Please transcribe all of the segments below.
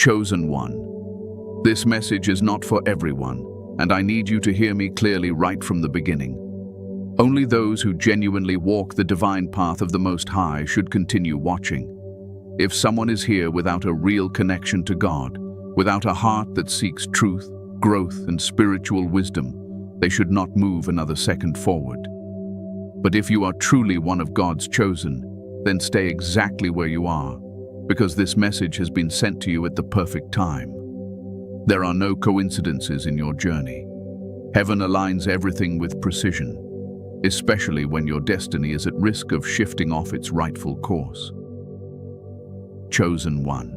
Chosen one. This message is not for everyone, and I need you to hear me clearly right from the beginning. Only those who genuinely walk the divine path of the Most High should continue watching. If someone is here without a real connection to God, without a heart that seeks truth, growth, and spiritual wisdom, they should not move another second forward. But if you are truly one of God's chosen, then stay exactly where you are, because this message has been sent to you at the perfect time. There are no coincidences in your journey. Heaven aligns everything with precision, especially when your destiny is at risk of shifting off its rightful course. Chosen one.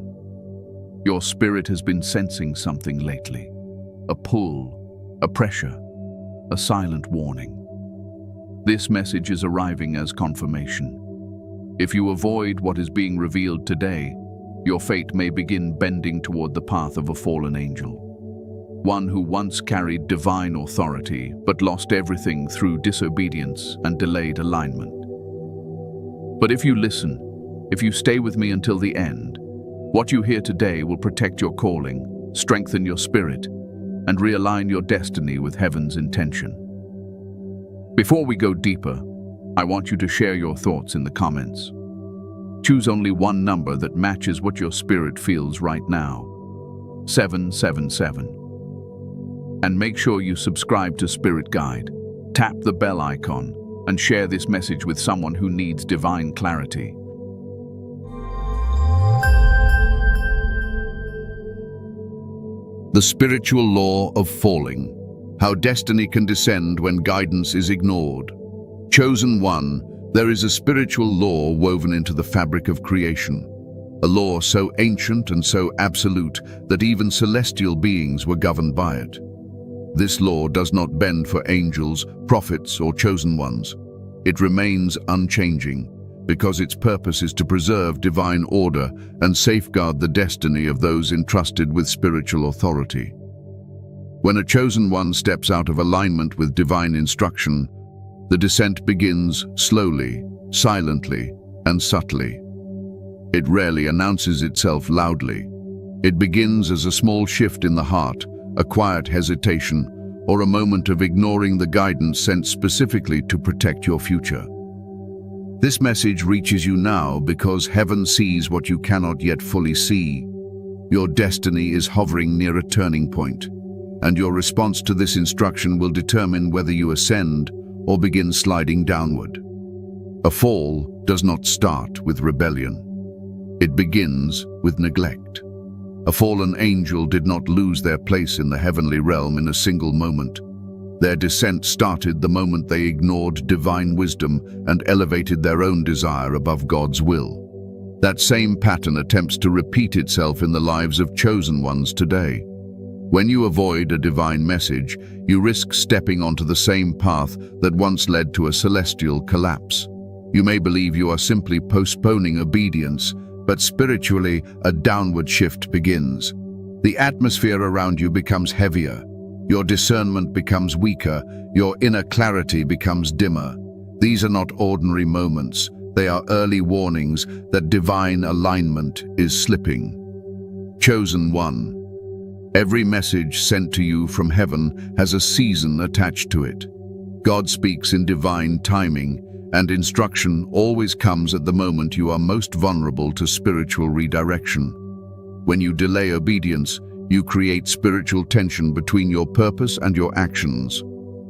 Your spirit has been sensing something lately. A pull, a pressure, a silent warning. This message is arriving as confirmation. If you avoid what is being revealed today, your fate may begin bending toward the path of a fallen angel. One who once carried divine authority but lost everything through disobedience and delayed alignment. But if you listen, if you stay with me until the end, what you hear today will protect your calling, strengthen your spirit, and realign your destiny with heaven's intention. Before we go deeper, I want you to share your thoughts in the comments. Choose only one number that matches what your spirit feels right now. 777. And make sure you subscribe to Spirit Guide, tap the bell icon, and share this message with someone who needs divine clarity. The spiritual law of falling. How destiny can descend when guidance is ignored. Chosen one, there is a spiritual law woven into the fabric of creation. A law so ancient and so absolute that even celestial beings were governed by it. This law does not bend for angels, prophets, or chosen ones. It remains unchanging, because its purpose is to preserve divine order and safeguard the destiny of those entrusted with spiritual authority. When a chosen one steps out of alignment with divine instruction, the descent begins slowly, silently, and subtly. It rarely announces itself loudly. It begins as a small shift in the heart, a quiet hesitation, or a moment of ignoring the guidance sent specifically to protect your future. This message reaches you now because heaven sees what you cannot yet fully see. Your destiny is hovering near a turning point, and your response to this instruction will determine whether you ascend or begin sliding downward. A fall does not start with rebellion. It begins with neglect. A fallen angel did not lose their place in the heavenly realm in a single moment. Their descent started the moment they ignored divine wisdom and elevated their own desire above God's will. That same pattern attempts to repeat itself in the lives of chosen ones today. When you avoid a divine message, you risk stepping onto the same path that once led to a celestial collapse. You may believe you are simply postponing obedience, but spiritually, a downward shift begins. The atmosphere around you becomes heavier. Your discernment becomes weaker. Your inner clarity becomes dimmer. These are not ordinary moments. They are early warnings that divine alignment is slipping. Chosen one. Every message sent to you from heaven has a season attached to it. God speaks in divine timing, and instruction always comes at the moment you are most vulnerable to spiritual redirection. When you delay obedience, you create spiritual tension between your purpose and your actions.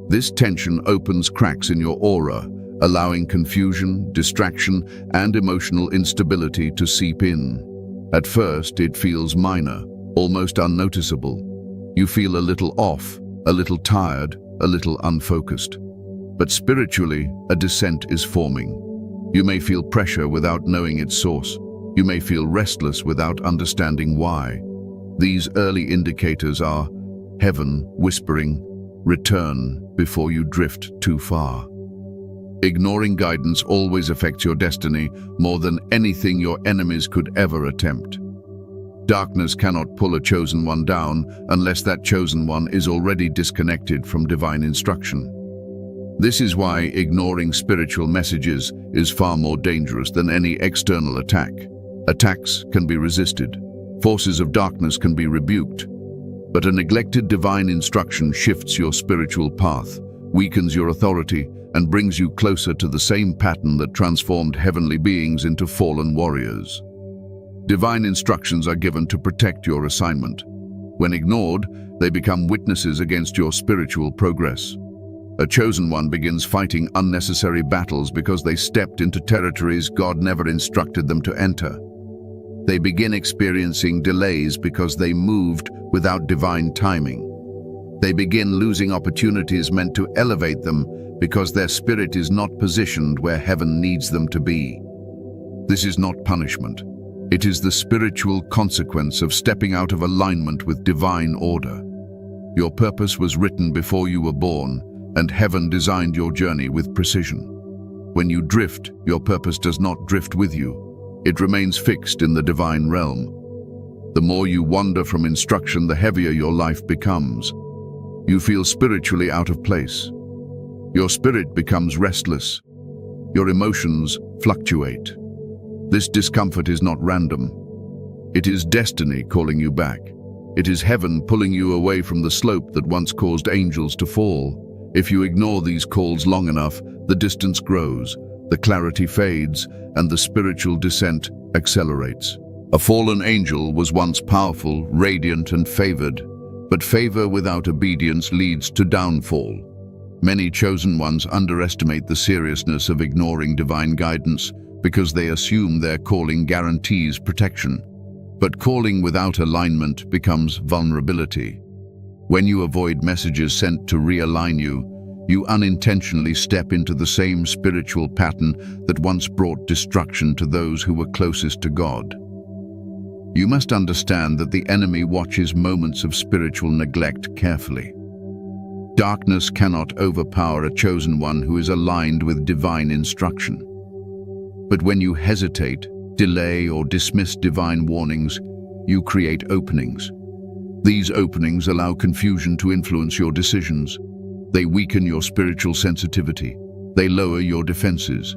This tension opens cracks in your aura, allowing confusion, distraction, and emotional instability to seep in. At first, it feels minor, almost unnoticeable. You feel a little off, a little tired, a little unfocused. But spiritually, a descent is forming. You may feel pressure without knowing its source. You may feel restless without understanding why. These early indicators are heaven whispering, return before you drift too far. Ignoring guidance always affects your destiny more than anything your enemies could ever attempt. Darkness cannot pull a chosen one down unless that chosen one is already disconnected from divine instruction. This is why ignoring spiritual messages is far more dangerous than any external attack. Attacks can be resisted. Forces of darkness can be rebuked, but a neglected divine instruction shifts your spiritual path, weakens your authority, and brings you closer to the same pattern that transformed heavenly beings into fallen warriors. Divine instructions are given to protect your assignment. When ignored, they become witnesses against your spiritual progress. A chosen one begins fighting unnecessary battles because they stepped into territories God never instructed them to enter. They begin experiencing delays because they moved without divine timing. They begin losing opportunities meant to elevate them because their spirit is not positioned where heaven needs them to be. This is not punishment. It is the spiritual consequence of stepping out of alignment with divine order. Your purpose was written before you were born, and heaven designed your journey with precision. When you drift, your purpose does not drift with you. It remains fixed in the divine realm. The more you wander from instruction, the heavier your life becomes. You feel spiritually out of place. Your spirit becomes restless. Your emotions fluctuate. This discomfort is not random. It is destiny calling you back. It is heaven pulling you away from the slope that once caused angels to fall. If you ignore these calls long enough, the distance grows, the clarity fades, and the spiritual descent accelerates. A fallen angel was once powerful, radiant, and favored, but favor without obedience leads to downfall. Many chosen ones underestimate the seriousness of ignoring divine guidance because they assume their calling guarantees protection. But calling without alignment becomes vulnerability. When you avoid messages sent to realign you, you unintentionally step into the same spiritual pattern that once brought destruction to those who were closest to God. You must understand that the enemy watches moments of spiritual neglect carefully. Darkness cannot overpower a chosen one who is aligned with divine instruction. But when you hesitate, delay, or dismiss divine warnings, you create openings. These openings allow confusion to influence your decisions. They weaken your spiritual sensitivity. They lower your defenses.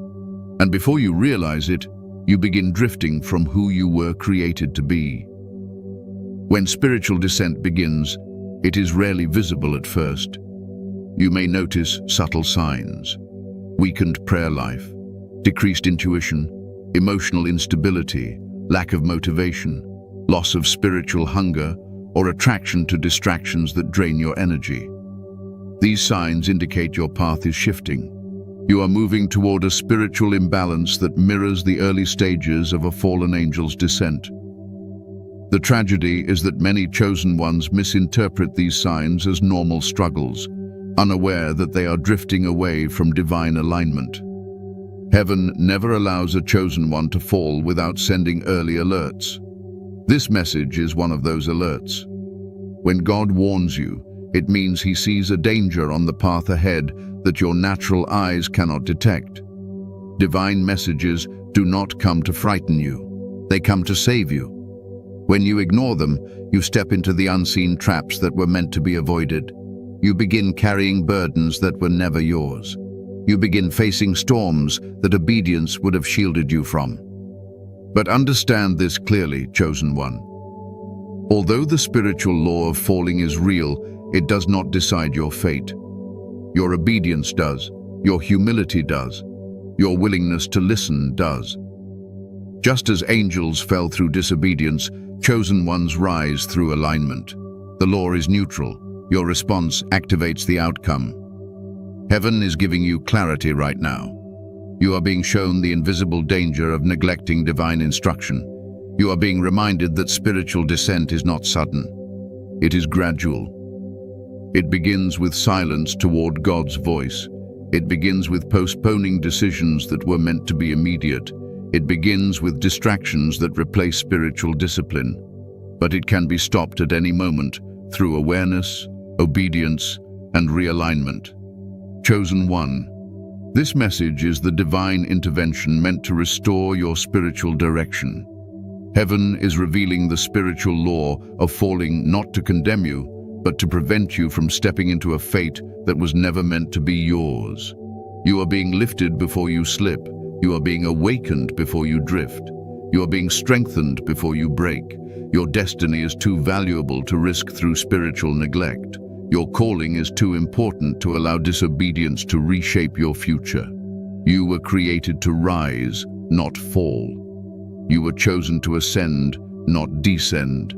And before you realize it, you begin drifting from who you were created to be. When spiritual descent begins, it is rarely visible at first. You may notice subtle signs: weakened prayer life, decreased intuition, emotional instability, lack of motivation, loss of spiritual hunger, or attraction to distractions that drain your energy. These signs indicate your path is shifting. You are moving toward a spiritual imbalance that mirrors the early stages of a fallen angel's descent. The tragedy is that many chosen ones misinterpret these signs as normal struggles, unaware that they are drifting away from divine alignment. Heaven never allows a chosen one to fall without sending early alerts. This message is one of those alerts. When God warns you, it means He sees a danger on the path ahead that your natural eyes cannot detect. Divine messages do not come to frighten you. They come to save you. When you ignore them, you step into the unseen traps that were meant to be avoided. You begin carrying burdens that were never yours. You begin facing storms that obedience would have shielded you from. But understand this clearly, chosen one. Although the spiritual law of falling is real, it does not decide your fate. Your obedience does. Your humility does. Your willingness to listen does. Just as angels fell through disobedience, chosen ones rise through alignment. The law is neutral. Your response activates the outcome. Heaven is giving you clarity right now. You are being shown the invisible danger of neglecting divine instruction. You are being reminded that spiritual descent is not sudden. It is gradual. It begins with silence toward God's voice. It begins with postponing decisions that were meant to be immediate. It begins with distractions that replace spiritual discipline. But it can be stopped at any moment through awareness, obedience, and realignment. Chosen one, this message is the divine intervention meant to restore your spiritual direction. Heaven is revealing the spiritual law of falling not to condemn you, but to prevent you from stepping into a fate that was never meant to be yours. You are being lifted before you slip. You are being awakened before you drift. You are being strengthened before you break. Your destiny is too valuable to risk through spiritual neglect. Your calling is too important to allow disobedience to reshape your future. You were created to rise, not fall. You were chosen to ascend, not descend.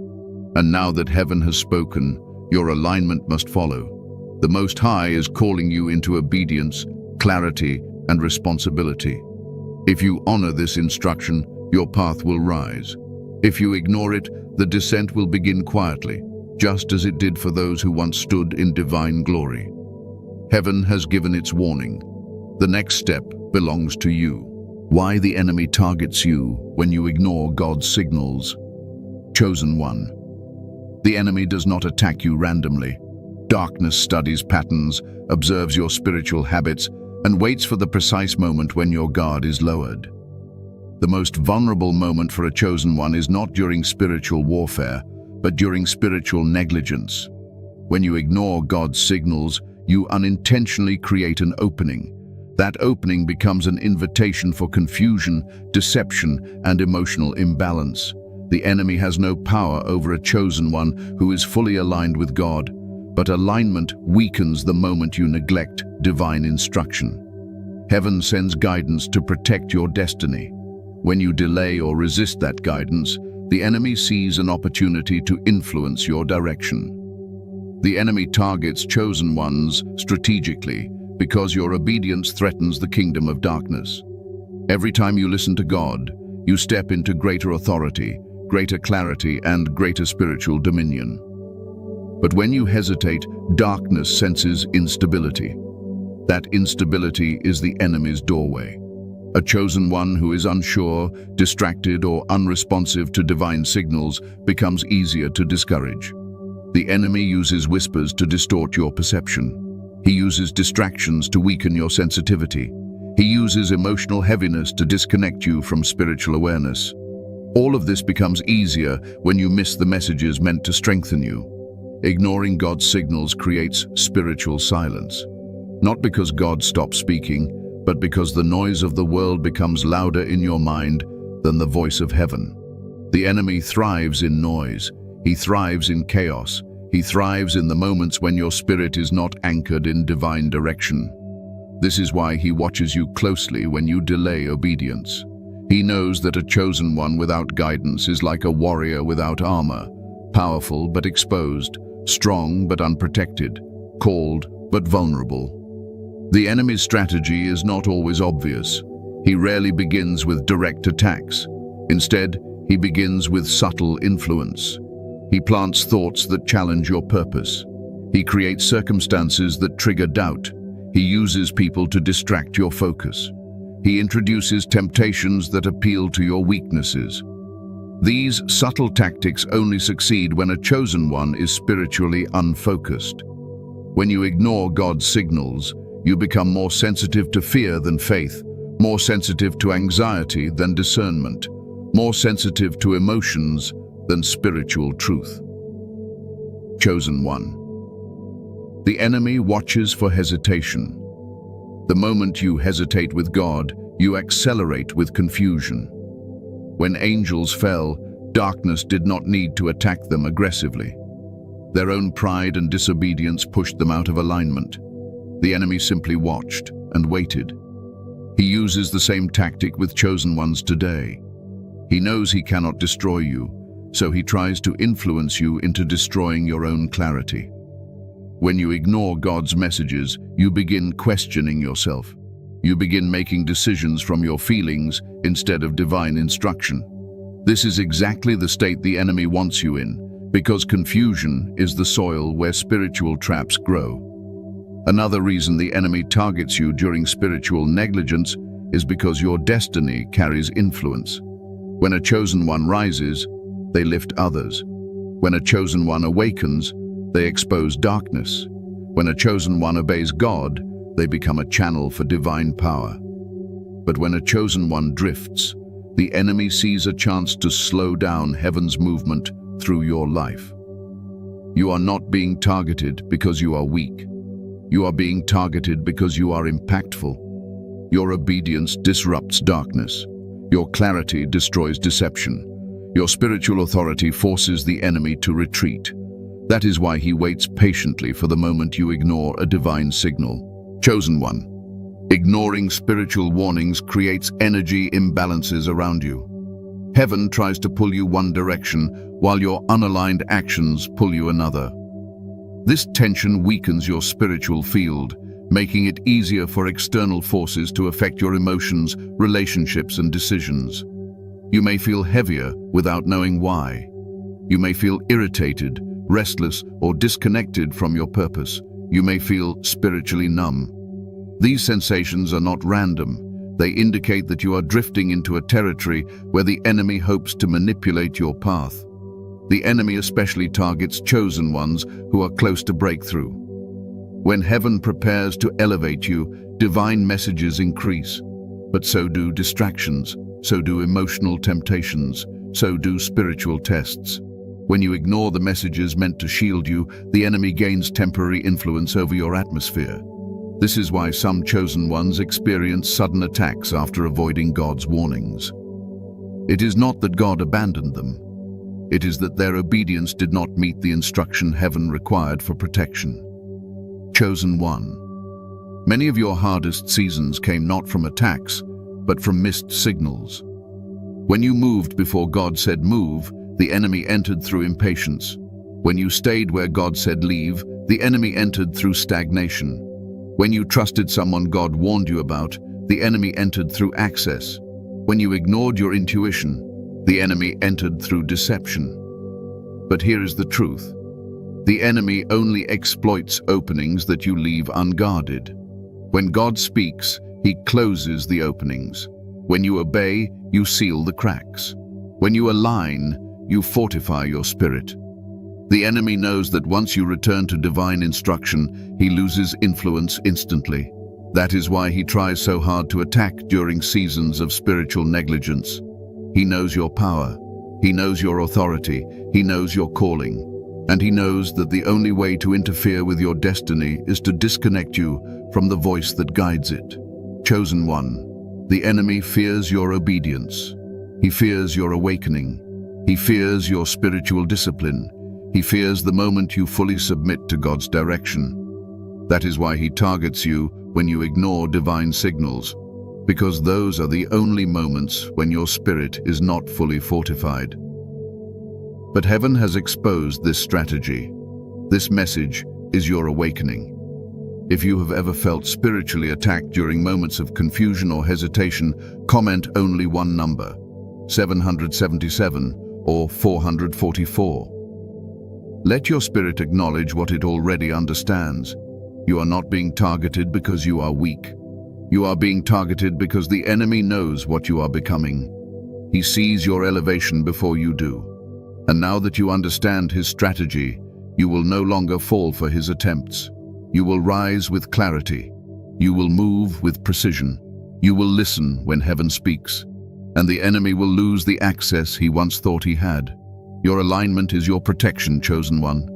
And now that heaven has spoken, your alignment must follow. The Most High is calling you into obedience, clarity, and responsibility. If you honor this instruction, your path will rise. If you ignore it, the descent will begin quietly, just as it did for those who once stood in divine glory. Heaven has given its warning. The next step belongs to you. Why the enemy targets you when you ignore God's signals. Chosen one. The enemy does not attack you randomly. Darkness studies patterns, observes your spiritual habits, and waits for the precise moment when your guard is lowered. The most vulnerable moment for a chosen one is not during spiritual warfare, but during spiritual negligence. When you ignore God's signals, you unintentionally create an opening. That opening becomes an invitation for confusion, deception, and emotional imbalance. The enemy has no power over a chosen one who is fully aligned with God, but alignment weakens the moment you neglect divine instruction. Heaven sends guidance to protect your destiny. When you delay or resist that guidance, the enemy sees an opportunity to influence your direction. The enemy targets chosen ones strategically because your obedience threatens the kingdom of darkness. Every time you listen to God, you step into greater authority, greater clarity, and greater spiritual dominion. But when you hesitate, darkness senses instability. That instability is the enemy's doorway. A chosen one who is unsure, distracted, or unresponsive to divine signals becomes easier to discourage. The enemy uses whispers to distort your perception. He uses distractions to weaken your sensitivity. He uses emotional heaviness to disconnect you from spiritual awareness. All of this becomes easier when you miss the messages meant to strengthen you. Ignoring God's signals creates spiritual silence. Not because God stops speaking, but because the noise of the world becomes louder in your mind than the voice of heaven. The enemy thrives in noise. He thrives in chaos. He thrives in the moments when your spirit is not anchored in divine direction. This is why he watches you closely when you delay obedience. He knows that a chosen one without guidance is like a warrior without armor, powerful but exposed, strong but unprotected, called but vulnerable. The enemy's strategy is not always obvious. He rarely begins with direct attacks. Instead, he begins with subtle influence. He plants thoughts that challenge your purpose. He creates circumstances that trigger doubt. He uses people to distract your focus. He introduces temptations that appeal to your weaknesses. These subtle tactics only succeed when a chosen one is spiritually unfocused. When you ignore God's signals, you become more sensitive to fear than faith, more sensitive to anxiety than discernment, more sensitive to emotions than spiritual truth. Chosen one. The enemy watches for hesitation. The moment you hesitate with God, you accelerate with confusion. When angels fell, darkness did not need to attack them aggressively. Their own pride and disobedience pushed them out of alignment. The enemy simply watched and waited. He uses the same tactic with chosen ones today. He knows he cannot destroy you, so he tries to influence you into destroying your own clarity. When you ignore God's messages, you begin questioning yourself. You begin making decisions from your feelings instead of divine instruction. This is exactly the state the enemy wants you in, because confusion is the soil where spiritual traps grow. Another reason the enemy targets you during spiritual negligence is because your destiny carries influence. When a chosen one rises, they lift others. When a chosen one awakens, they expose darkness. When a chosen one obeys God, they become a channel for divine power. But when a chosen one drifts, the enemy sees a chance to slow down heaven's movement through your life. You are not being targeted because you are weak. You are being targeted because you are impactful. Your obedience disrupts darkness. Your clarity destroys deception. Your spiritual authority forces the enemy to retreat. That is why he waits patiently for the moment you ignore a divine signal. Chosen one. Ignoring spiritual warnings creates energy imbalances around you. Heaven tries to pull you one direction, while your unaligned actions pull you another. This tension weakens your spiritual field, making it easier for external forces to affect your emotions, relationships, and decisions. You may feel heavier without knowing why. You may feel irritated, restless, or disconnected from your purpose. You may feel spiritually numb. These sensations are not random. They indicate that you are drifting into a territory where the enemy hopes to manipulate your path. The enemy especially targets chosen ones who are close to breakthrough. When heaven prepares to elevate you, divine messages increase. But so do distractions, so do emotional temptations, so do spiritual tests. When you ignore the messages meant to shield you, the enemy gains temporary influence over your atmosphere. This is why some chosen ones experience sudden attacks after avoiding God's warnings. It is not that God abandoned them. It is that their obedience did not meet the instruction heaven required for protection. Chosen one. Many of your hardest seasons came not from attacks, but from missed signals. When you moved before God said move, the enemy entered through impatience. When you stayed where God said leave, the enemy entered through stagnation. When you trusted someone God warned you about, the enemy entered through access. When you ignored your intuition, the enemy entered through deception. But here is the truth. The enemy only exploits openings that you leave unguarded. When God speaks, he closes the openings. When you obey, you seal the cracks. When you align, you fortify your spirit. The enemy knows that once you return to divine instruction, he loses influence instantly. That is why he tries so hard to attack during seasons of spiritual negligence. He knows your power. He knows your authority. He knows your calling. And he knows that the only way to interfere with your destiny is to disconnect you from the voice that guides it. Chosen one, the enemy fears your obedience. He fears your awakening. He fears your spiritual discipline. He fears the moment you fully submit to God's direction. That is why he targets you when you ignore divine signals, because those are the only moments when your spirit is not fully fortified. But heaven has exposed this strategy. This message is your awakening. If you have ever felt spiritually attacked during moments of confusion or hesitation, comment only one number, 777 or 444. Let your spirit acknowledge what it already understands. You are not being targeted because you are weak. You are being targeted because the enemy knows what you are becoming. He sees your elevation before you do. And now that you understand his strategy, you will no longer fall for his attempts. You will rise with clarity. You will move with precision. You will listen when heaven speaks. And the enemy will lose the access he once thought he had. Your alignment is your protection, chosen one.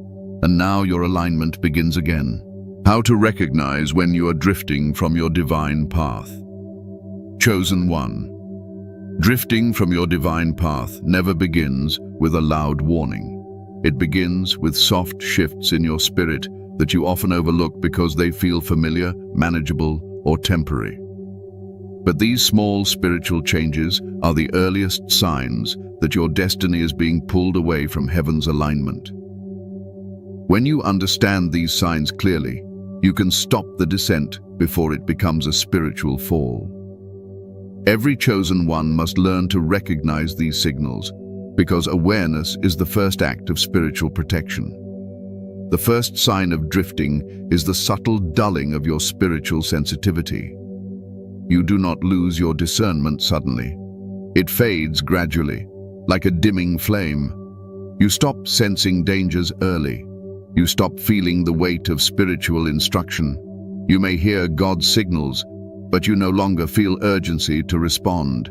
And now your alignment begins again. How to recognize when you are drifting from your divine path. Chosen one. Drifting from your divine path never begins with a loud warning. It begins with soft shifts in your spirit that you often overlook because they feel familiar, manageable, or temporary. But these small spiritual changes are the earliest signs that your destiny is being pulled away from heaven's alignment. When you understand these signs clearly, you can stop the descent before it becomes a spiritual fall. Every chosen one must learn to recognize these signals, because awareness is the first act of spiritual protection. The first sign of drifting is the subtle dulling of your spiritual sensitivity. You do not lose your discernment suddenly. It fades gradually, like a dimming flame. You stop sensing dangers early. You stop feeling the weight of spiritual instruction. You may hear God's signals, but you no longer feel urgency to respond.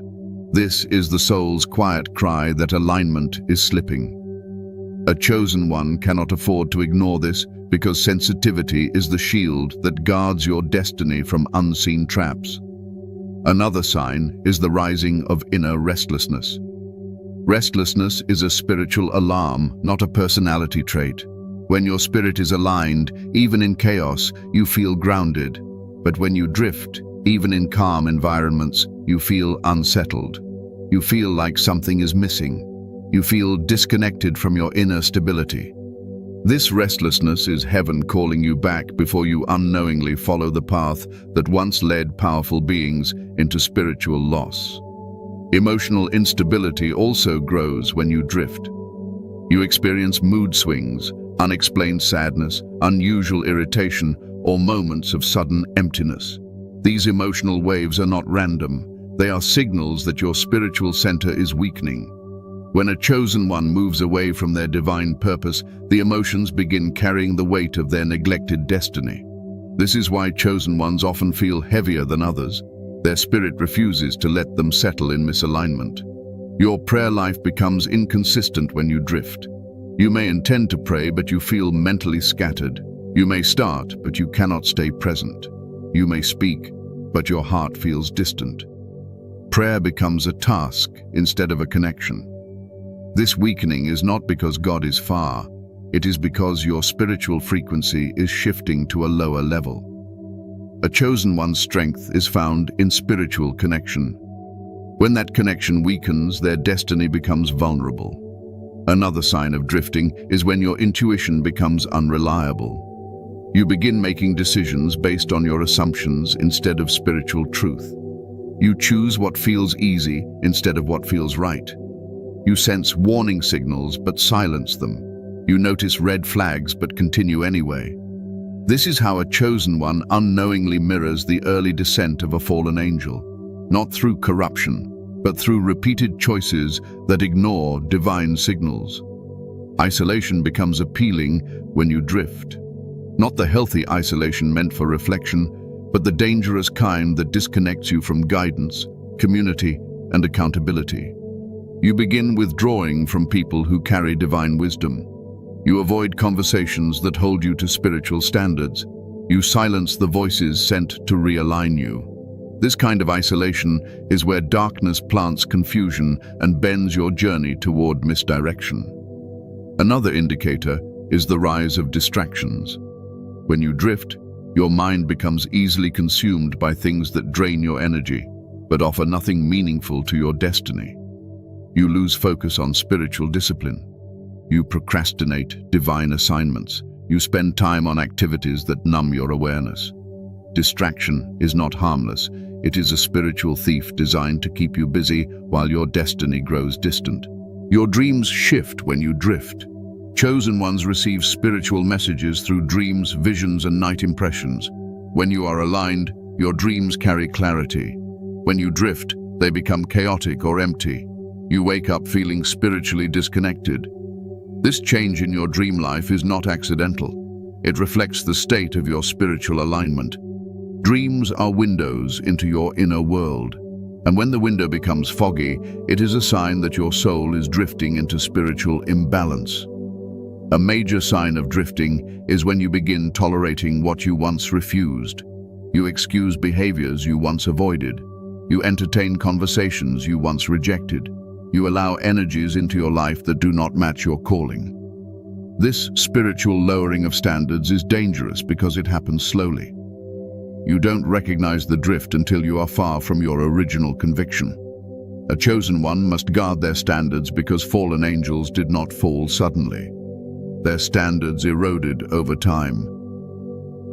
This is the soul's quiet cry that alignment is slipping. A chosen one cannot afford to ignore this because sensitivity is the shield that guards your destiny from unseen traps. Another sign is the rising of inner restlessness. Restlessness is a spiritual alarm, not a personality trait. When your spirit is aligned, even in chaos, you feel grounded. But when you drift, even in calm environments, you feel unsettled. You feel like something is missing. You feel disconnected from your inner stability. This restlessness is heaven calling you back before you unknowingly follow the path that once led powerful beings into spiritual loss. Emotional instability also grows when you drift. You experience mood swings, unexplained sadness, unusual irritation, or moments of sudden emptiness. These emotional waves are not random. They are signals that your spiritual center is weakening. When a chosen one moves away from their divine purpose, the emotions begin carrying the weight of their neglected destiny. This is why chosen ones often feel heavier than others. Their spirit refuses to let them settle in misalignment. Your prayer life becomes inconsistent when you drift. You may intend to pray, but you feel mentally scattered. You may start, but you cannot stay present. You may speak, but your heart feels distant. Prayer becomes a task instead of a connection. This weakening is not because God is far. It is because your spiritual frequency is shifting to a lower level. A chosen one's strength is found in spiritual connection. When that connection weakens, their destiny becomes vulnerable. Another sign of drifting is when your intuition becomes unreliable. You begin making decisions based on your assumptions instead of spiritual truth. You choose what feels easy instead of what feels right. You sense warning signals but silence them. You notice red flags but continue anyway. This is how a chosen one unknowingly mirrors the early descent of a fallen angel, not through corruption, but through repeated choices that ignore divine signals. Isolation becomes appealing when you drift. Not the healthy isolation meant for reflection, but the dangerous kind that disconnects you from guidance, community, and accountability. You begin withdrawing from people who carry divine wisdom. You avoid conversations that hold you to spiritual standards. You silence the voices sent to realign you. This kind of isolation is where darkness plants confusion and bends your journey toward misdirection. Another indicator is the rise of distractions. When you drift, your mind becomes easily consumed by things that drain your energy, but offer nothing meaningful to your destiny. You lose focus on spiritual discipline. You procrastinate divine assignments. You spend time on activities that numb your awareness. Distraction is not harmless. It is a spiritual thief designed to keep you busy while your destiny grows distant. Your dreams shift when you drift. Chosen ones receive spiritual messages through dreams, visions, and night impressions. When you are aligned, your dreams carry clarity. When you drift, they become chaotic or empty. You wake up feeling spiritually disconnected. This change in your dream life is not accidental. It reflects the state of your spiritual alignment. Dreams are windows into your inner world. And when the window becomes foggy, it is a sign that your soul is drifting into spiritual imbalance. A major sign of drifting is when you begin tolerating what you once refused. You excuse behaviors you once avoided. You entertain conversations you once rejected. You allow energies into your life that do not match your calling. This spiritual lowering of standards is dangerous because it happens slowly. You don't recognize the drift until you are far from your original conviction. A chosen one must guard their standards because fallen angels did not fall suddenly. Their standards eroded over time.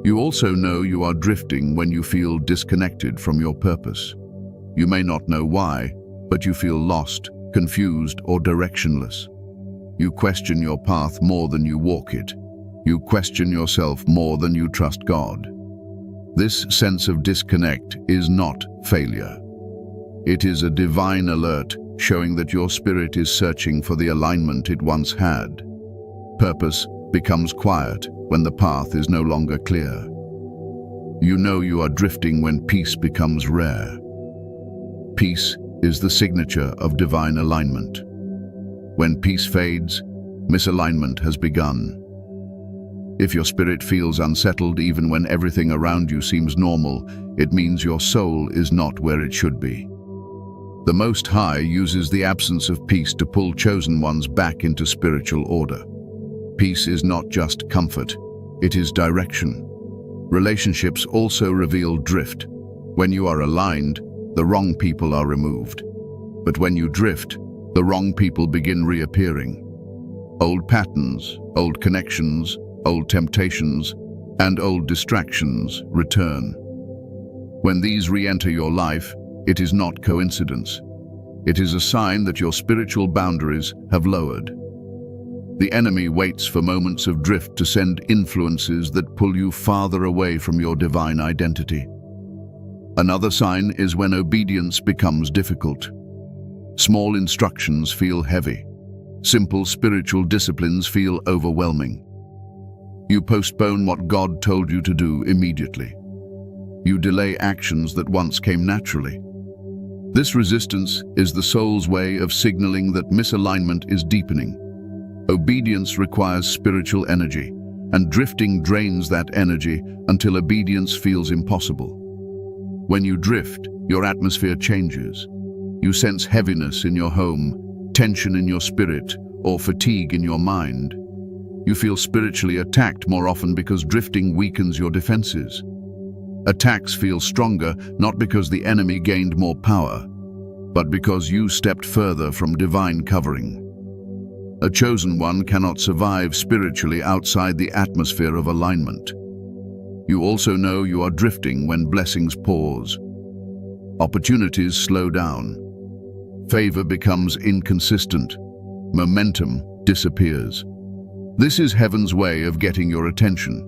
You also know you are drifting when you feel disconnected from your purpose. You may not know why, but you feel lost, confused, or directionless. You question your path more than you walk it. You question yourself more than you trust God. This sense of disconnect is not failure. It is a divine alert showing that your spirit is searching for the alignment it once had. Purpose becomes quiet when the path is no longer clear. You know you are drifting when peace becomes rare. Peace is the signature of divine alignment. When peace fades, misalignment has begun. If your spirit feels unsettled even when everything around you seems normal, it means your soul is not where it should be. The Most High uses the absence of peace to pull chosen ones back into spiritual order. Peace is not just comfort, it is direction. Relationships also reveal drift. When you are aligned, the wrong people are removed. But when you drift, the wrong people begin reappearing. Old patterns, old connections, old temptations, and old distractions return. When these re-enter your life, it is not coincidence. It is a sign that your spiritual boundaries have lowered. The enemy waits for moments of drift to send influences that pull you farther away from your divine identity. Another sign is when obedience becomes difficult. Small instructions feel heavy. Simple spiritual disciplines feel overwhelming. You postpone what God told you to do immediately. You delay actions that once came naturally. This resistance is the soul's way of signaling that misalignment is deepening. Obedience requires spiritual energy, and drifting drains that energy until obedience feels impossible. When you drift, your atmosphere changes. You sense heaviness in your home, tension in your spirit, or fatigue in your mind. You feel spiritually attacked more often because drifting weakens your defenses. Attacks feel stronger not because the enemy gained more power, but because you stepped further from divine covering. A chosen one cannot survive spiritually outside the atmosphere of alignment. You also know you are drifting when blessings pause. Opportunities slow down. Favor becomes inconsistent. Momentum disappears. This is heaven's way of getting your attention.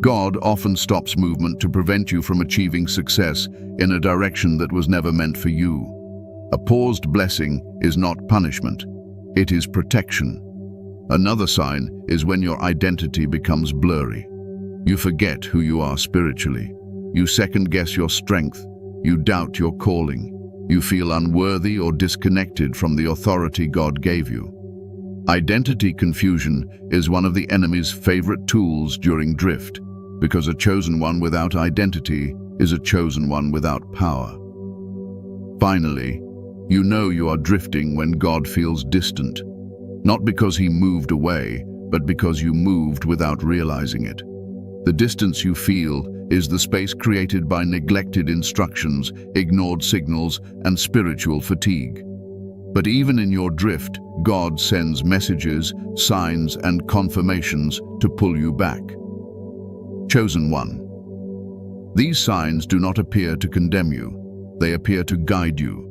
God often stops movement to prevent you from achieving success in a direction that was never meant for you. A paused blessing is not punishment. It is protection. Another sign is when your identity becomes blurry. You forget who you are spiritually. You second-guess your strength. You doubt your calling. You feel unworthy or disconnected from the authority God gave you. Identity confusion is one of the enemy's favorite tools during drift, because a chosen one without identity is a chosen one without power. Finally, you know you are drifting when God feels distant, not because he moved away, but because you moved without realizing it. The distance you feel is the space created by neglected instructions, ignored signals, and spiritual fatigue. But even in your drift, God sends messages, signs, and confirmations to pull you back. Chosen one. These signs do not appear to condemn you. They appear to guide you.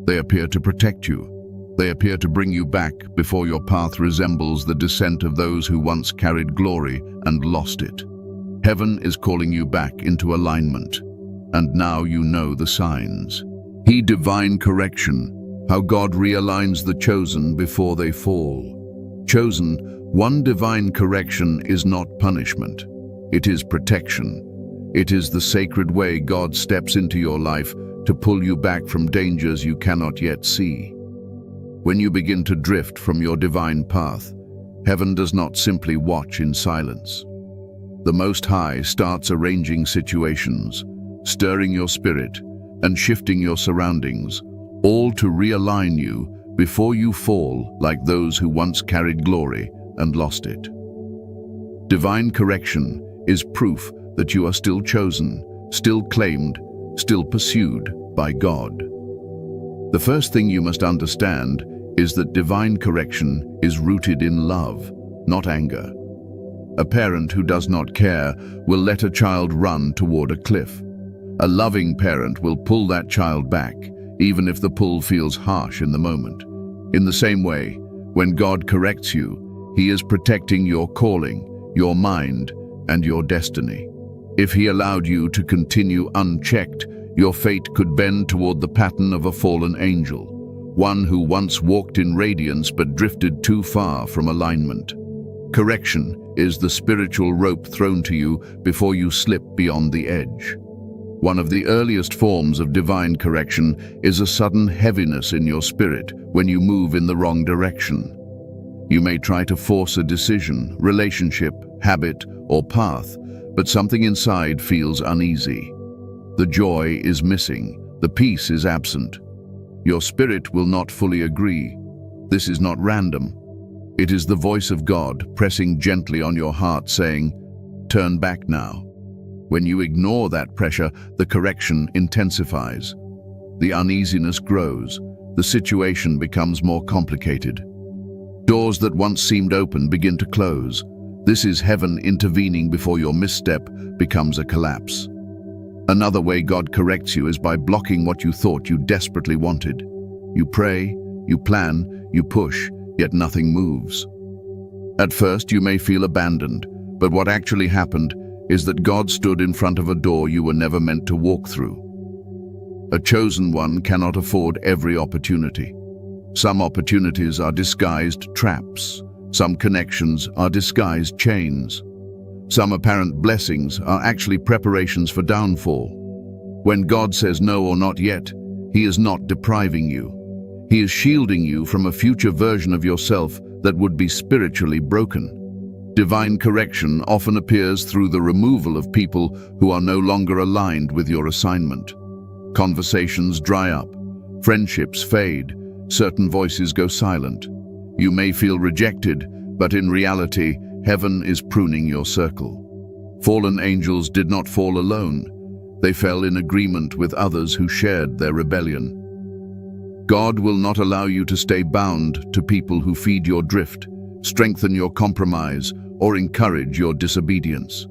They appear to protect you. They appear to bring you back before your path resembles the descent of those who once carried glory and lost it. Heaven is calling you back into alignment, and now you know the signs. Divine correction, how God realigns the chosen before they fall. Chosen, one divine correction is not punishment. It is protection. It is the sacred way God steps into your life to pull you back from dangers you cannot yet see. When you begin to drift from your divine path, heaven does not simply watch in silence. The Most High starts arranging situations, stirring your spirit, and shifting your surroundings, all to realign you before you fall like those who once carried glory and lost it. Divine correction is proof that you are still chosen, still claimed, still pursued by God. The first thing you must understand is that divine correction is rooted in love, not anger. A parent who does not care will let a child run toward a cliff. A loving parent will pull that child back, even if the pull feels harsh in the moment. In the same way, when God corrects you, he is protecting your calling, your mind, and your destiny. If he allowed you to continue unchecked, your fate could bend toward the pattern of a fallen angel, one who once walked in radiance but drifted too far from alignment. Correction is the spiritual rope thrown to you before you slip beyond the edge. One of the earliest forms of divine correction is a sudden heaviness in your spirit when you move in the wrong direction. You may try to force a decision, relationship, habit, or path, but something inside feels uneasy. The joy is missing, the peace is absent. Your spirit will not fully agree. This is not random. It is the voice of God pressing gently on your heart saying, "Turn back now." When you ignore that pressure, the correction intensifies. The uneasiness grows. The situation becomes more complicated. Doors that once seemed open begin to close. This is heaven intervening before your misstep becomes a collapse. Another way God corrects you is by blocking what you thought you desperately wanted. You pray, you plan, you push, yet nothing moves. At first you may feel abandoned, but what actually happened is that God stood in front of a door you were never meant to walk through. A chosen one cannot afford every opportunity. Some opportunities are disguised traps. Some connections are disguised chains. Some apparent blessings are actually preparations for downfall. When God says no or not yet, He is not depriving you. He is shielding you from a future version of yourself that would be spiritually broken. Divine correction often appears through the removal of people who are no longer aligned with your assignment. Conversations dry up, friendships fade, certain voices go silent. You may feel rejected, but in reality, heaven is pruning your circle. Fallen angels did not fall alone. They fell in agreement with others who shared their rebellion. God will not allow you to stay bound to people who feed your drift, strengthen your compromise, or encourage your disobedience.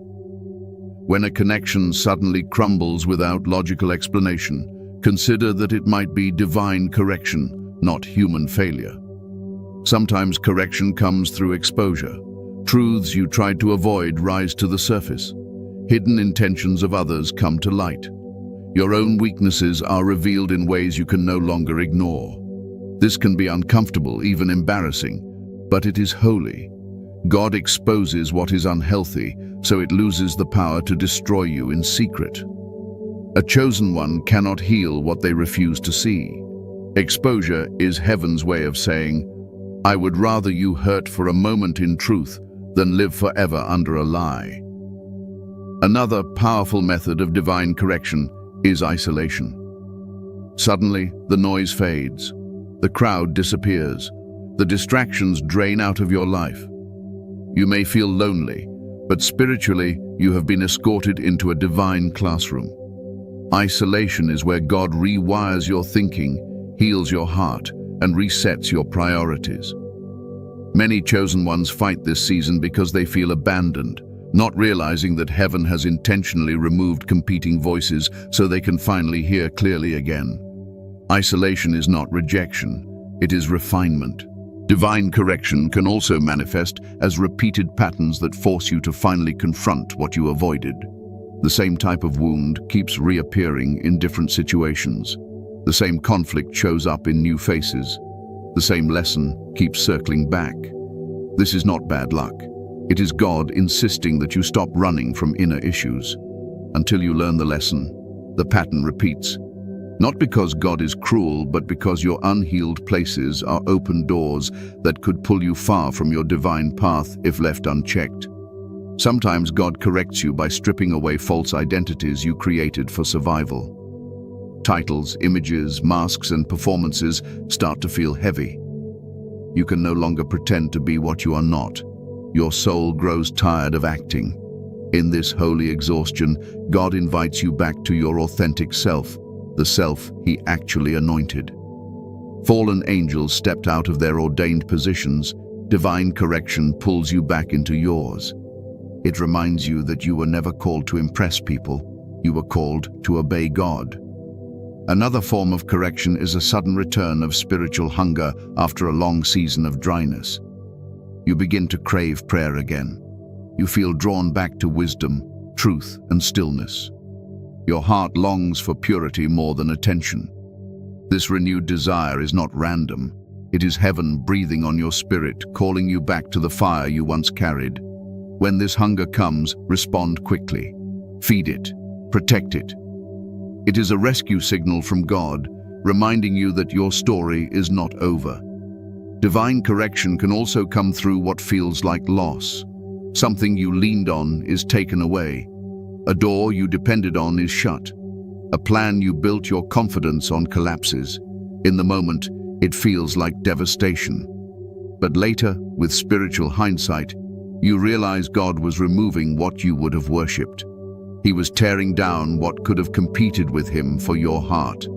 When a connection suddenly crumbles without logical explanation, consider that it might be divine correction, not human failure. Sometimes correction comes through exposure. Truths you tried to avoid rise to the surface. Hidden intentions of others come to light. Your own weaknesses are revealed in ways you can no longer ignore. This can be uncomfortable, even embarrassing, but it is holy. God exposes what is unhealthy, so it loses the power to destroy you in secret. A chosen one cannot heal what they refuse to see. Exposure is heaven's way of saying, "I would rather you hurt for a moment in truth than live forever under a lie." Another powerful method of divine correction is isolation. Suddenly, the noise fades. The crowd disappears. The distractions drain out of your life. You may feel lonely, but spiritually, you have been escorted into a divine classroom. Isolation is where God rewires your thinking, heals your heart, and resets your priorities. Many chosen ones fight this season because they feel abandoned, not realizing that heaven has intentionally removed competing voices so they can finally hear clearly again. Isolation is not rejection, it is refinement. Divine correction can also manifest as repeated patterns that force you to finally confront what you avoided. The same type of wound keeps reappearing in different situations. The same conflict shows up in new faces. The same lesson keeps circling back. This is not bad luck. It is God insisting that you stop running from inner issues. Until you learn the lesson, the pattern repeats. Not because God is cruel, but because your unhealed places are open doors that could pull you far from your divine path if left unchecked. Sometimes God corrects you by stripping away false identities you created for survival. Titles, images, masks, and performances start to feel heavy. You can no longer pretend to be what you are not. Your soul grows tired of acting. In this holy exhaustion, God invites you back to your authentic self, the self He actually anointed. Fallen angels stepped out of their ordained positions. Divine correction pulls you back into yours. It reminds you that you were never called to impress people. You were called to obey God. Another form of correction is a sudden return of spiritual hunger after a long season of dryness. You begin to crave prayer again. You feel drawn back to wisdom, truth, and stillness. Your heart longs for purity more than attention. This renewed desire is not random. It is heaven breathing on your spirit, calling you back to the fire you once carried. When this hunger comes, respond quickly. Feed it. Protect it. It is a rescue signal from God, reminding you that your story is not over. Divine correction can also come through what feels like loss. Something you leaned on is taken away. A door you depended on is shut. A plan you built your confidence on collapses. In the moment, it feels like devastation. But later, with spiritual hindsight, you realize God was removing what you would have worshipped. He was tearing down what could have competed with him for your heart.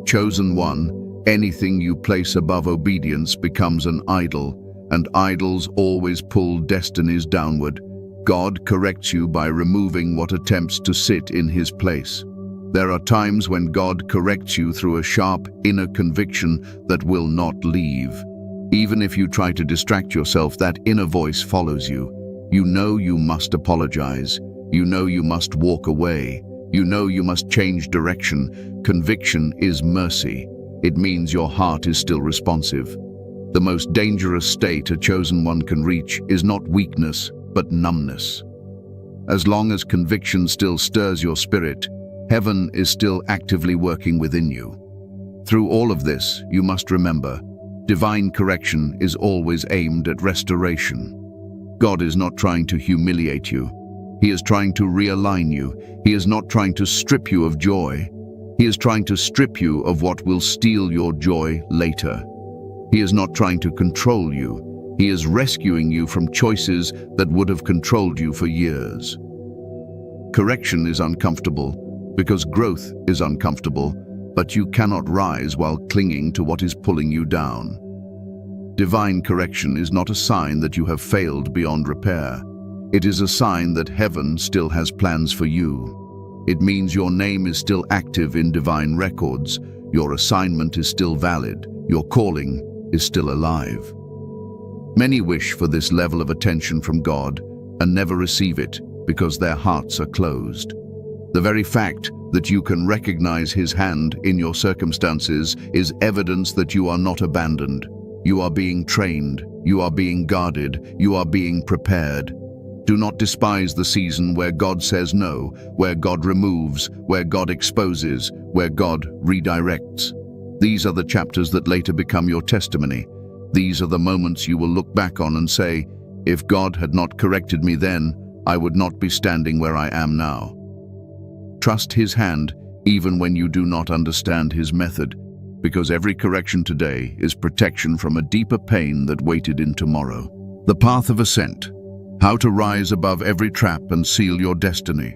Chosen one, anything you place above obedience becomes an idol, and idols always pull destinies downward. God corrects you by removing what attempts to sit in his place. There are times when God corrects you through a sharp inner conviction that will not leave. Even if you try to distract yourself, that inner voice follows you. You know you must apologize. You know you must walk away. You know you must change direction. Conviction is mercy. It means your heart is still responsive. The most dangerous state a chosen one can reach is not weakness, but numbness. As long as conviction still stirs your spirit, heaven is still actively working within you. Through all of this, you must remember, divine correction is always aimed at restoration. God is not trying to humiliate you. He is trying to realign you. He is not trying to strip you of joy. He is trying to strip you of what will steal your joy later. He is not trying to control you. He is rescuing you from choices that would have controlled you for years. Correction is uncomfortable because growth is uncomfortable, but you cannot rise while clinging to what is pulling you down. Divine correction is not a sign that you have failed beyond repair. It is a sign that heaven still has plans for you. It means your name is still active in divine records, your assignment is still valid, your calling is still alive. Many wish for this level of attention from God and never receive it because their hearts are closed. The very fact that you can recognize his hand in your circumstances is evidence that you are not abandoned. You are being trained, you are being guarded, you are being prepared. Do not despise the season where God says no, where God removes, where God exposes, where God redirects. These are the chapters that later become your testimony. These are the moments you will look back on and say, if God had not corrected me then, I would not be standing where I am now. Trust his hand even when you do not understand his method, because every correction today is protection from a deeper pain that waited in tomorrow. The path of ascent. How to rise above every trap and seal your destiny.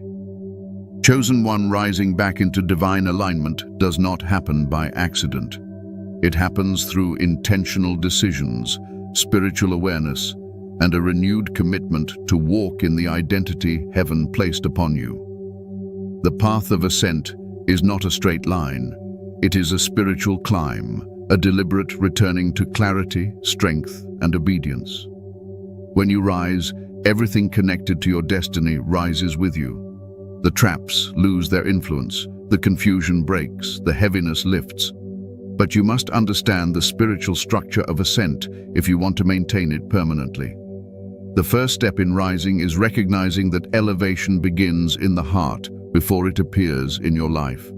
Chosen one rising back into divine alignment does not happen by accident. It happens through intentional decisions, spiritual awareness, and a renewed commitment to walk in the identity heaven placed upon you. The path of ascent is not a straight line. It is a spiritual climb, a deliberate returning to clarity, strength, and obedience. When you rise, everything connected to your destiny rises with you. The traps lose their influence, the confusion breaks, the heaviness lifts. But you must understand the spiritual structure of ascent if you want to maintain it permanently. The first step in rising is recognizing that elevation begins in the heart before it appears in your life.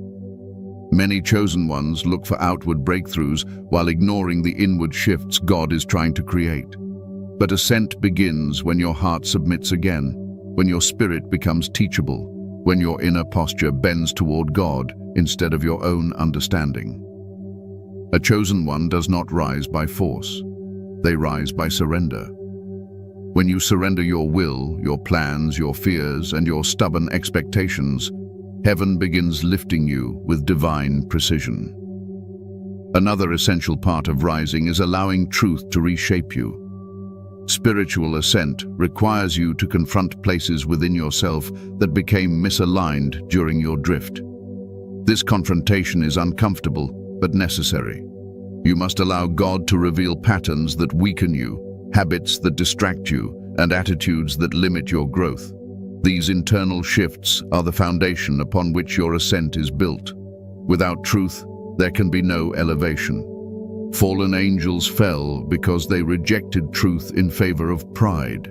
Many chosen ones look for outward breakthroughs while ignoring the inward shifts God is trying to create. But ascent begins when your heart submits again, when your spirit becomes teachable, when your inner posture bends toward God instead of your own understanding. A chosen one does not rise by force. They rise by surrender. When you surrender your will, your plans, your fears, and your stubborn expectations, heaven begins lifting you with divine precision. Another essential part of rising is allowing truth to reshape you. Spiritual ascent requires you to confront places within yourself that became misaligned during your drift. This confrontation is uncomfortable, but necessary. You must allow God to reveal patterns that weaken you, habits that distract you, and attitudes that limit your growth. These internal shifts are the foundation upon which your ascent is built. Without truth, there can be no elevation. Fallen angels fell because they rejected truth in favor of pride.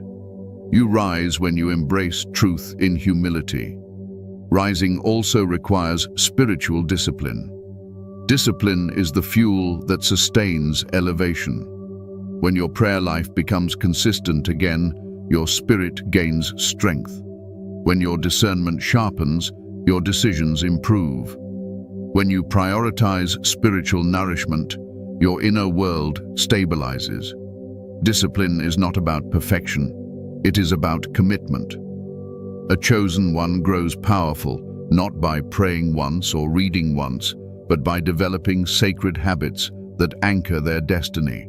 You rise when you embrace truth in humility. Rising also requires spiritual discipline. Discipline is the fuel that sustains elevation. When your prayer life becomes consistent again, your spirit gains strength. When your discernment sharpens, your decisions improve. When you prioritize spiritual nourishment, your inner world stabilizes. Discipline is not about perfection, it is about commitment. A chosen one grows powerful, not by praying once or reading once, but by developing sacred habits that anchor their destiny.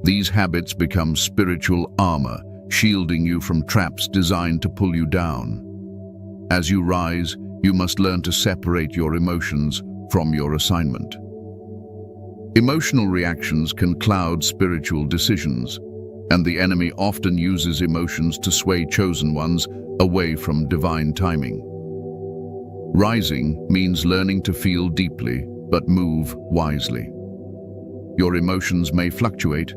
These habits become spiritual armor, shielding you from traps designed to pull you down. As you rise, you must learn to separate your emotions from your assignment. Emotional reactions can cloud spiritual decisions, and the enemy often uses emotions to sway chosen ones away from divine timing. Rising means learning to feel deeply, but move wisely. Your emotions may fluctuate,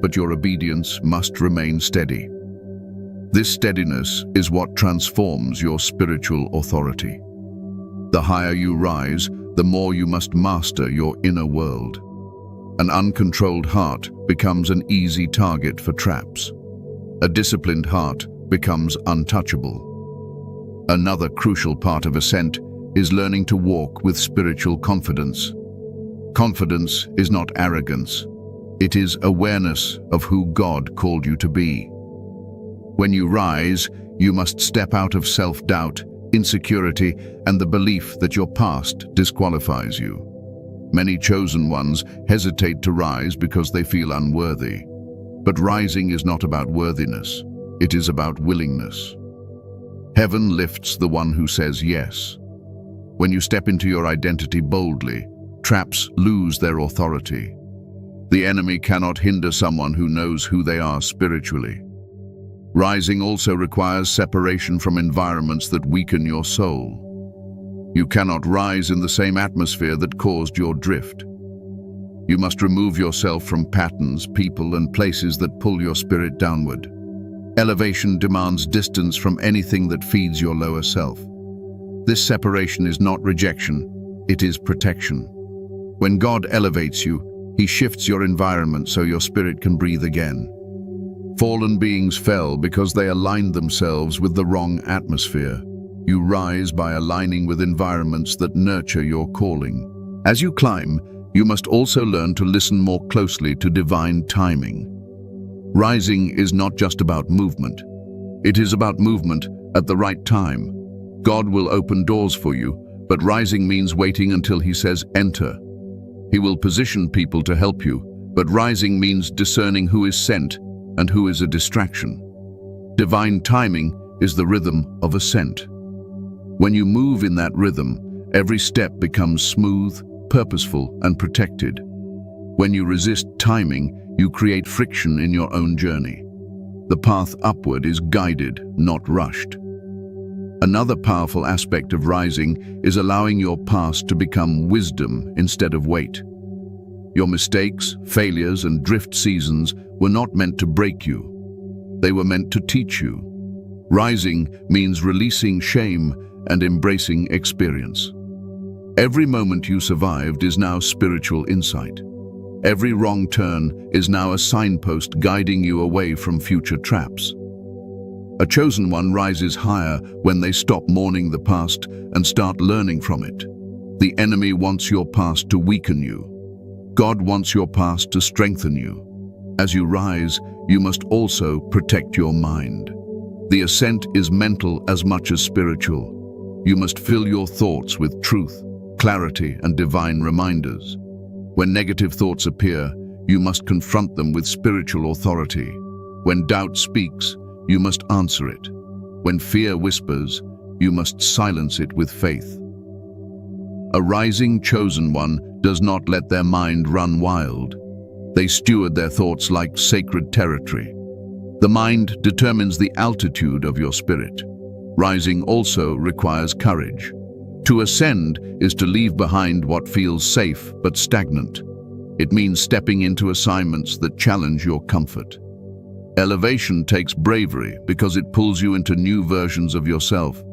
but your obedience must remain steady. This steadiness is what transforms your spiritual authority. The higher you rise, the more you must master your inner world. An uncontrolled heart becomes an easy target for traps. A disciplined heart becomes untouchable. Another crucial part of ascent is learning to walk with spiritual confidence. Confidence is not arrogance. It is awareness of who God called you to be. When you rise, you must step out of self-doubt, insecurity, and the belief that your past disqualifies you. Many chosen ones hesitate to rise because they feel unworthy. But rising is not about worthiness. It is about willingness. Heaven lifts the one who says yes. When you step into your identity boldly, traps lose their authority. The enemy cannot hinder someone who knows who they are spiritually. Rising also requires separation from environments that weaken your soul. You cannot rise in the same atmosphere that caused your drift. You must remove yourself from patterns, people, and places that pull your spirit downward. Elevation demands distance from anything that feeds your lower self. This separation is not rejection, it is protection. When God elevates you, He shifts your environment so your spirit can breathe again. Fallen beings fell because they aligned themselves with the wrong atmosphere. You rise by aligning with environments that nurture your calling. As you climb, you must also learn to listen more closely to divine timing. Rising is not just about movement. It is about movement at the right time. God will open doors for you, but rising means waiting until He says enter. He will position people to help you, but rising means discerning who is sent and who is a distraction. Divine timing is the rhythm of ascent. When you move in that rhythm, every step becomes smooth, purposeful, and protected. When you resist timing, you create friction in your own journey. The path upward is guided, not rushed. Another powerful aspect of rising is allowing your past to become wisdom instead of weight. Your mistakes, failures, and drift seasons were not meant to break you. They were meant to teach you. Rising means releasing shame and embracing experience. Every moment you survived is now spiritual insight. Every wrong turn is now a signpost guiding you away from future traps. A chosen one rises higher when they stop mourning the past and start learning from it. The enemy wants your past to weaken you. God wants your past to strengthen you. As you rise, you must also protect your mind. The ascent is mental as much as spiritual. You must fill your thoughts with truth, clarity, and divine reminders. When negative thoughts appear, you must confront them with spiritual authority. When doubt speaks, you must answer it. When fear whispers, you must silence it with faith. A rising chosen one does not let their mind run wild. They steward their thoughts like sacred territory. The mind determines the altitude of your spirit. Rising also requires courage. To ascend is to leave behind what feels safe but stagnant. It means stepping into assignments that challenge your comfort. Elevation takes bravery because it pulls you into new versions of yourself.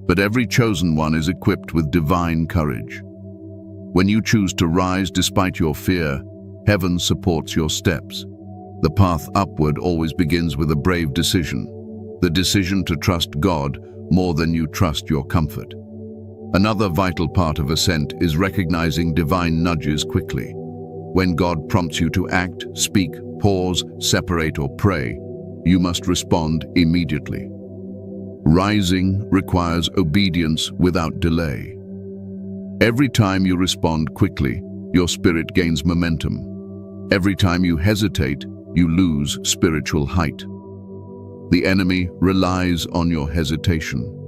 But every chosen one is equipped with divine courage. When you choose to rise despite your fear, heaven supports your steps. The path upward always begins with a brave decision, the decision to trust God more than you trust your comfort. Another vital part of ascent is recognizing divine nudges quickly. When God prompts you to act, speak, pause, separate, or pray, you must respond immediately. Rising requires obedience without delay. Every time you respond quickly, your spirit gains momentum. Every time you hesitate, you lose spiritual height. The enemy relies on your hesitation.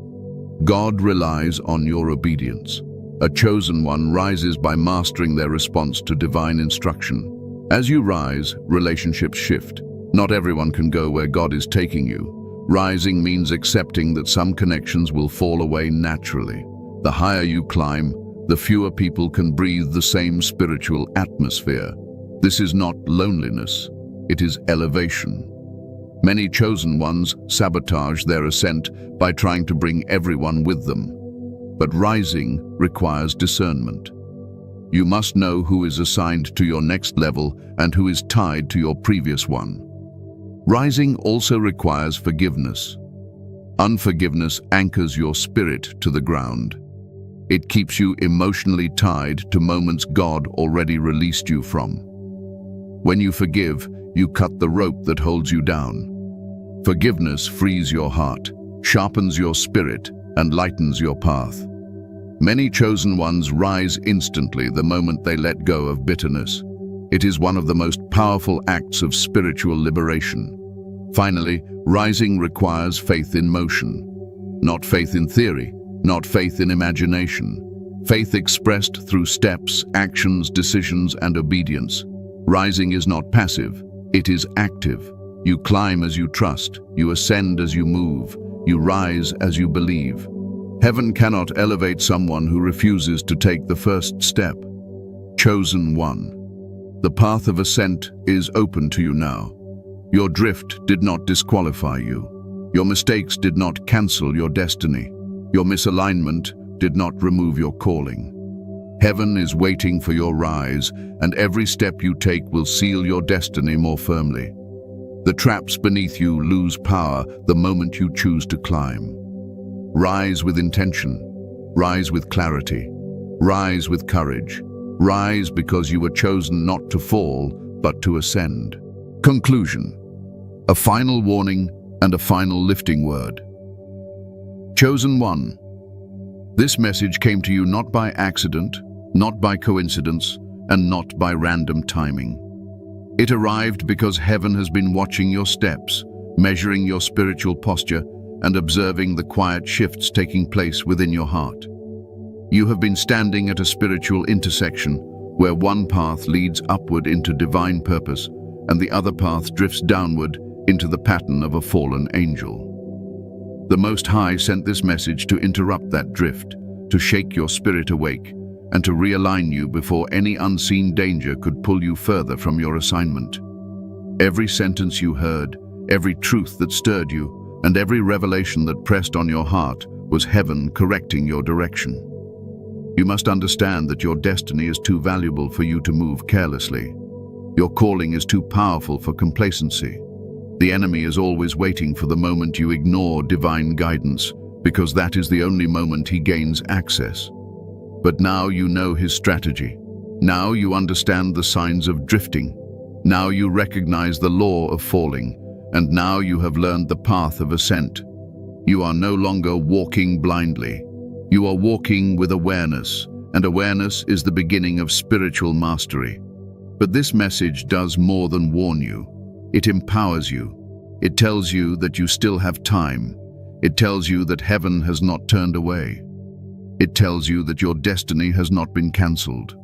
God relies on your obedience. A chosen one rises by mastering their response to divine instruction. As you rise, relationships shift. Not everyone can go where God is taking you. Rising means accepting that some connections will fall away naturally. The higher you climb, the fewer people can breathe the same spiritual atmosphere. This is not loneliness, it is elevation. Many chosen ones sabotage their ascent by trying to bring everyone with them. But rising requires discernment. You must know who is assigned to your next level and who is tied to your previous one. Rising also requires forgiveness. Unforgiveness anchors your spirit to the ground. It keeps you emotionally tied to moments God already released you from. When you forgive, you cut the rope that holds you down. Forgiveness frees your heart, sharpens your spirit, and lightens your path. Many chosen ones rise instantly the moment they let go of bitterness. It is one of the most powerful acts of spiritual liberation. Finally, rising requires faith in motion. Not faith in theory, not faith in imagination. Faith expressed through steps, actions, decisions, and obedience. Rising is not passive, it is active. You climb as you trust, you ascend as you move, you rise as you believe. Heaven cannot elevate someone who refuses to take the first step. Chosen one. The path of ascent is open to you now. Your drift did not disqualify you. Your mistakes did not cancel your destiny. Your misalignment did not remove your calling. Heaven is waiting for your rise, and every step you take will seal your destiny more firmly. The traps beneath you lose power the moment you choose to climb. Rise with intention. Rise with clarity. Rise with courage. Rise because you were chosen not to fall, but to ascend. Conclusion. A final warning and a final lifting word. Chosen one. This message came to you not by accident, not by coincidence, and not by random timing. It arrived because heaven has been watching your steps, measuring your spiritual posture, and observing the quiet shifts taking place within your heart. You have been standing at a spiritual intersection where one path leads upward into divine purpose and the other path drifts downward into the pattern of a fallen angel. The Most High sent this message to interrupt that drift, to shake your spirit awake, and to realign you before any unseen danger could pull you further from your assignment. Every sentence you heard, every truth that stirred you, and every revelation that pressed on your heart was heaven correcting your direction. You must understand that your destiny is too valuable for you to move carelessly. Your calling is too powerful for complacency. The enemy is always waiting for the moment you ignore divine guidance, because that is the only moment he gains access. But now you know his strategy. Now you understand the signs of drifting. Now you recognize the law of falling. And now you have learned the path of ascent. You are no longer walking blindly. You are walking with awareness, and awareness is the beginning of spiritual mastery. But this message does more than warn you. It empowers you. It tells you that you still have time. It tells you that heaven has not turned away. It tells you that your destiny has not been cancelled.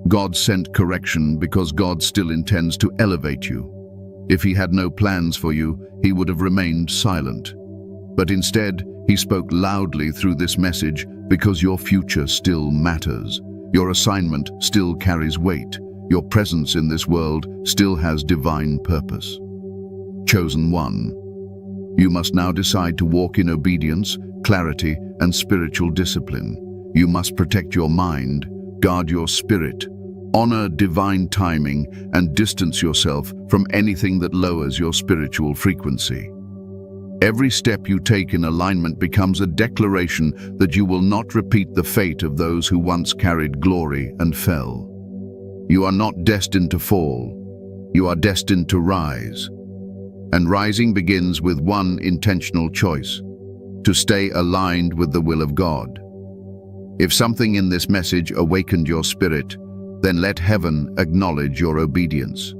God sent correction because God still intends to elevate you. If he had no plans for you, he would have remained silent. But instead, he spoke loudly through this message because your future still matters. Your assignment still carries weight. Your presence in this world still has divine purpose. Chosen one. You must now decide to walk in obedience, clarity, and spiritual discipline. You must protect your mind, guard your spirit, Honor divine timing and distance yourself from anything that lowers your spiritual frequency. Every step you take in alignment becomes a declaration that you will not repeat the fate of those who once carried glory and fell. You are not destined to fall. You are destined to rise. And rising begins with one intentional choice: to stay aligned with the will of God. If something in this message awakened your spirit, then let heaven acknowledge your obedience.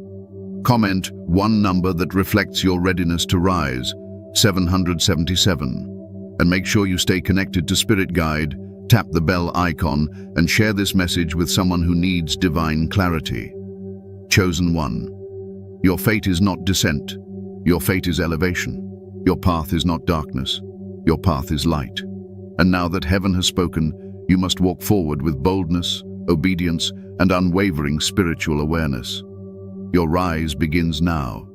Comment one number that reflects your readiness to rise, 777. And make sure you stay connected to Spirit Guide, tap the bell icon, and share this message with someone who needs divine clarity. Chosen one. Your fate is not descent. Your fate is elevation. Your path is not darkness. Your path is light. And now that heaven has spoken, you must walk forward with boldness, obedience, and unwavering spiritual awareness. Your rise begins now.